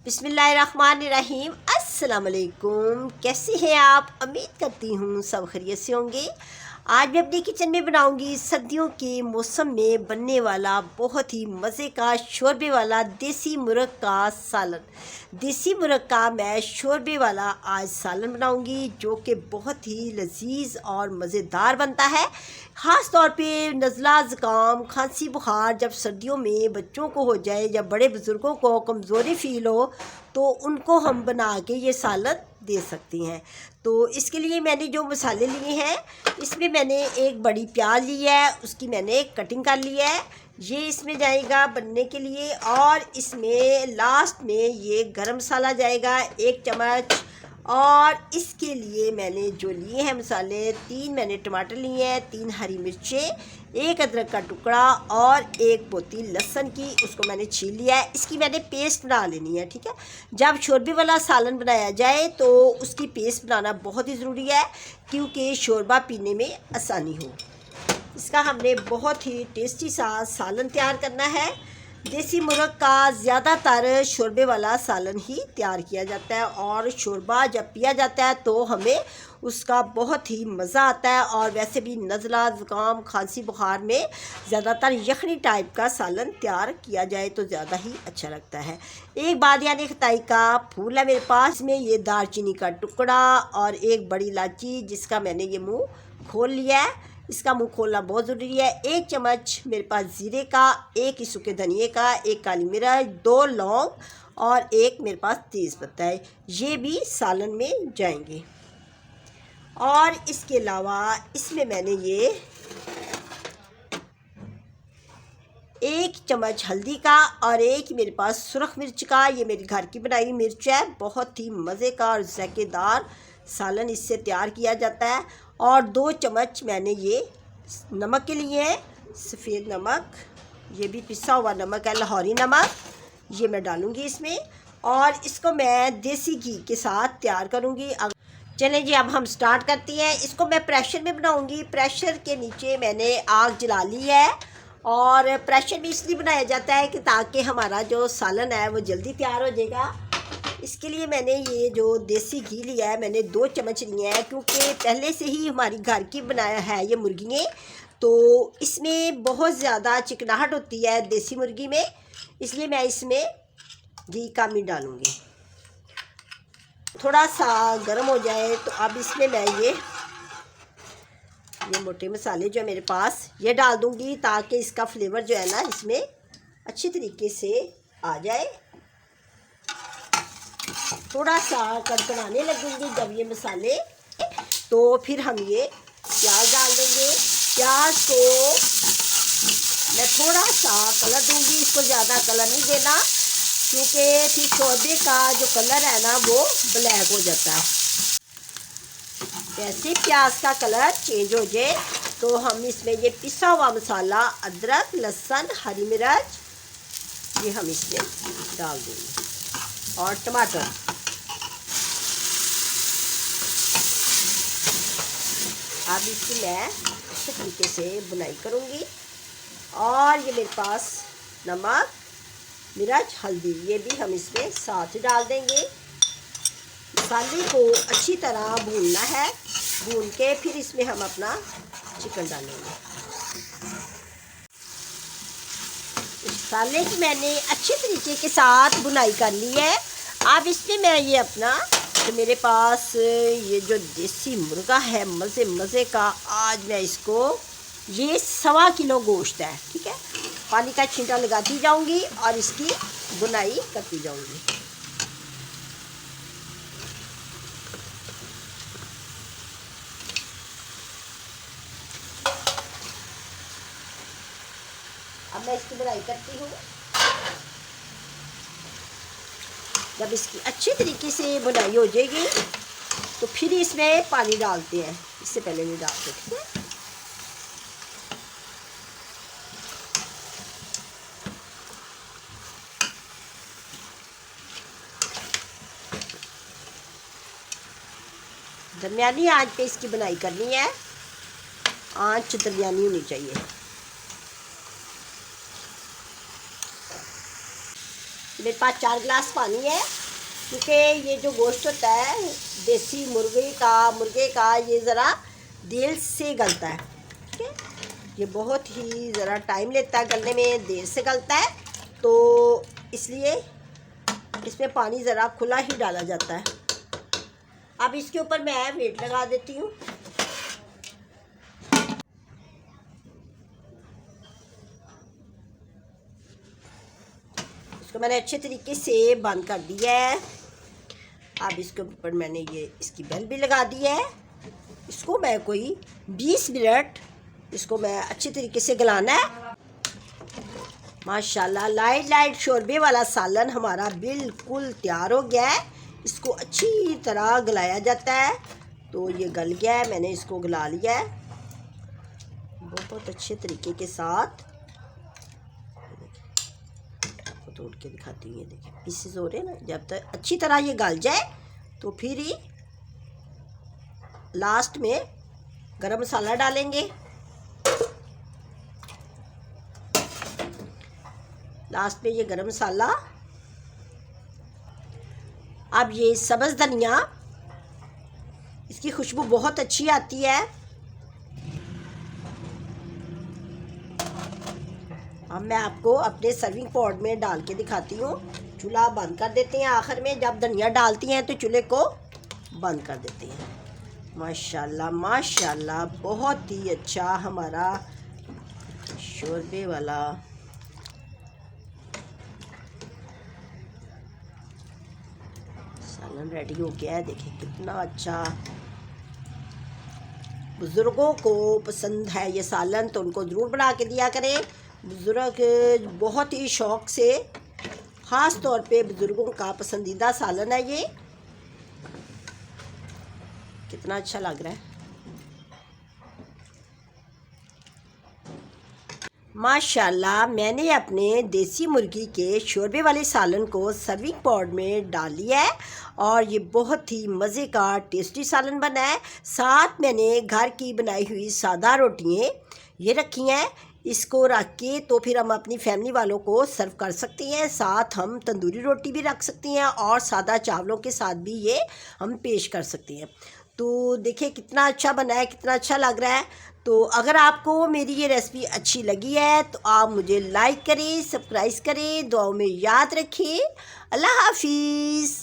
बिस्मिल्लाहिर्रहमानिर्रहीम। अस्सलाम वालेकुम। कैसे हैं आप? उम्मीद करती हूँ सब खैरियत से होंगे। आज मैं अपने किचन में बनाऊंगी सर्दियों के मौसम में बनने वाला बहुत ही मज़े का शोरबे वाला देसी मुर्ग का सालन। देसी मुर्ग का मैं शोरबे वाला आज सालन बनाऊंगी जो कि बहुत ही लजीज और मज़ेदार बनता है। ख़ास तौर पे नज़ला ज़ुकाम खांसी बुखार जब सर्दियों में बच्चों को हो जाए या बड़े बुज़ुर्गों को कमज़ोरी फ़ील हो तो उनको हम बना के ये सालन दे सकती हैं। तो इसके लिए मैंने जो मसाले लिए हैं, इसमें मैंने एक बड़ी प्याज ली है, उसकी मैंने कटिंग कर ली है। ये इसमें जाएगा बनने के लिए। और इसमें लास्ट में ये गरम मसाला जाएगा 1 चम्मच। और इसके लिए मैंने जो लिए हैं मसाले, 3 मैंने टमाटर लिए हैं, 3 हरी मिर्चें, 1 अदरक का टुकड़ा और 1 पोती लहसुन की, उसको मैंने छील लिया है। इसकी मैंने पेस्ट बना लेनी है, ठीक है। जब शोरबे वाला सालन बनाया जाए तो उसकी पेस्ट बनाना बहुत ही ज़रूरी है क्योंकि शोरबा पीने में आसानी हो। इसका हमने बहुत ही टेस्टी सा सालन तैयार करना है। देसी मुर्ग का ज़्यादातर शोरबे वाला सालन ही तैयार किया जाता है और शोरबा जब पिया जाता है तो हमें उसका बहुत ही मज़ा आता है। और वैसे भी नज़ला ज़ुकाम खांसी बुखार में ज़्यादातर यखनी टाइप का सालन तैयार किया जाए तो ज़्यादा ही अच्छा लगता है। एक बादियानी खताई का फूल है मेरे पास में, ये दालचीनी का टुकड़ा और एक बड़ी इलायची जिसका मैंने ये मुँह खोल लिया है। इसका मुंह खोलना बहुत ज़रूरी है। 1 चम्मच मेरे पास ज़ीरे का, 1 ही सूखे धनिए का, 1 काली मिर्च, 2 लौंग और 1 मेरे पास तेज़ पत्ता है। ये भी सालन में जाएंगे। और इसके अलावा इसमें मैंने ये 1 चम्मच हल्दी का और 1 मेरे पास सुरख मिर्च का, ये मेरी घर की बनाई हुई मिर्च है। बहुत ही मज़े का और ज़ायकेदार सालन इससे तैयार किया जाता है। और 2 चम्मच मैंने ये नमक के लिए है, सफ़ेद नमक, ये भी पिसा हुआ नमक है, लाहौरी नमक, ये मैं डालूँगी इसमें। और इसको मैं देसी घी के साथ तैयार करूँगी। चलें जी, अब हम स्टार्ट करती हैं। इसको मैं प्रेशर में बनाऊँगी। प्रेशर के नीचे मैंने आग जला ली है और प्रेशर में इसलिए बनाया जाता है कि ताकि हमारा जो सालन है वो जल्दी तैयार हो जाएगा। इसके लिए मैंने ये जो देसी घी लिया है, मैंने 2 चम्मच लिए हैं क्योंकि पहले से ही हमारी घर की बनाया है ये मुर्गियाँ, तो इसमें बहुत ज़्यादा चिकनाहट होती है देसी मुर्गी में, इसलिए मैं इसमें घी कम ही डालूँगी। थोड़ा सा गर्म हो जाए तो अब इसमें मैं ये मोटे मसाले जो है मेरे पास ये डाल दूँगी ताकि इसका फ्लेवर जो है ना इसमें अच्छी तरीके से आ जाए। थोड़ा सा कड़कड़ाने लगेंगे जब ये मसाले, तो फिर हम ये प्याज डाल देंगे। प्याज को मैं थोड़ा सा कलर दूंगी, इसको ज़्यादा कलर नहीं देना क्योंकि फिर शोरबे का जो कलर है ना वो ब्लैक हो जाता है। जैसे प्याज का कलर चेंज हो जाए तो हम इसमें ये पिसा हुआ मसाला, अदरक, लहसुन, हरी मिर्च, ये हम इसमें डाल देंगे और टमाटर। अब इसकी मैं अच्छे तरीके से बुनाई करूँगी। और ये मेरे पास नमक, मिर्च, हल्दी, ये भी हम इसमें साथ ही डाल देंगे। मसाले को अच्छी तरह भूनना है, भून के फिर इसमें हम अपना चिकन डालेंगे। मसाले की मैंने अच्छे तरीके के साथ बुनाई कर ली है। अब इसमें मैं ये अपना तो मेरे पास ये जो देसी मुर्गा है मज़े का, आज मैं इसको, ये 1.25 किलो गोश्त है, ठीक है। पानी का छींटा लगाती जाऊंगी और इसकी बुनाई करती जाऊंगी। अब मैं इसकी बुनाई करती हूँ। जब इसकी अच्छी तरीके से बुनाई हो जाएगी तो फिर इसमें पानी डालते हैं, इससे पहले नहीं डालते, ठीक है। दरमियानी आंच पे इसकी बुनाई करनी है, आंच दरमियानी होनी चाहिए। मेरे पास 4 गिलास पानी है, क्योंकि ये जो गोश्त होता है देसी मुर्गे का ये ज़रा देर से गलता है। ठीक है, ये बहुत ही ज़रा टाइम लेता है गलने में, देर से गलता है, तो इसलिए इसमें पानी ज़रा खुला ही डाला जाता है। अब इसके ऊपर मैं वेट लगा देती हूँ। इसको मैंने अच्छे तरीके से बंद कर दिया है। अब इसके ऊपर मैंने ये इसकी बेल भी लगा दी है। इसको मैं कोई 20 मिनट इसको मैं अच्छे तरीके से गलाना है। माशाल्लाह लाइट शोरबे वाला सालन हमारा बिल्कुल तैयार हो गया है। इसको अच्छी तरह गलाया जाता है। तो ये गल गया है, मैंने इसको गला लिया है बहुत अच्छे तरीके के साथ। तोड़ के दिखाती हूँ, ये देखिए पीसेस हो रहे हैं ना। जब तक अच्छी तरह ये गल जाए तो फिर ही लास्ट में गरम मसाला डालेंगे। लास्ट में ये गरम मसाला। अब ये सब्ज़ धनिया, इसकी खुशबू बहुत अच्छी आती है। अब मैं आपको अपने सर्विंग पॉट में डाल के दिखाती हूँ। चूल्हा बंद कर देते हैं आखिर में, जब धनिया डालती हैं तो चूल्हे को बंद कर देते हैं। माशाल्लाह माशाल्लाह बहुत ही अच्छा हमारा शोरबे वाला सालन रेडी हो गया है। देखिए कितना अच्छा, बुज़ुर्गों को पसंद है ये सालन, तो उनको ज़रूर बना के दिया करें। बुज़ुर्ग बहुत ही शौक़ से, ख़ास तौर पे बुज़ुर्गों का पसंदीदा सालन है ये। कितना अच्छा लग रहा है माशाल्लाह। मैंने अपने देसी मुर्गी के शोरबे वाले सालन को सर्विंग पॉट में डाल लिया है और ये बहुत ही मज़े का टेस्टी सालन बना है। साथ मैंने घर की बनाई हुई सादा रोटियाँ ये रखी हैं। इसको रख के तो फिर हम अपनी फैमिली वालों को सर्व कर सकते हैं। साथ हम तंदूरी रोटी भी रख सकते हैं और सादा चावलों के साथ भी ये हम पेश कर सकते हैं। तो देखिए कितना अच्छा बना है, कितना अच्छा लग रहा है। तो अगर आपको मेरी ये रेसिपी अच्छी लगी है तो आप मुझे लाइक करें, सब्सक्राइब करें, दुआओं में याद रखें। अल्लाह हाफिज़।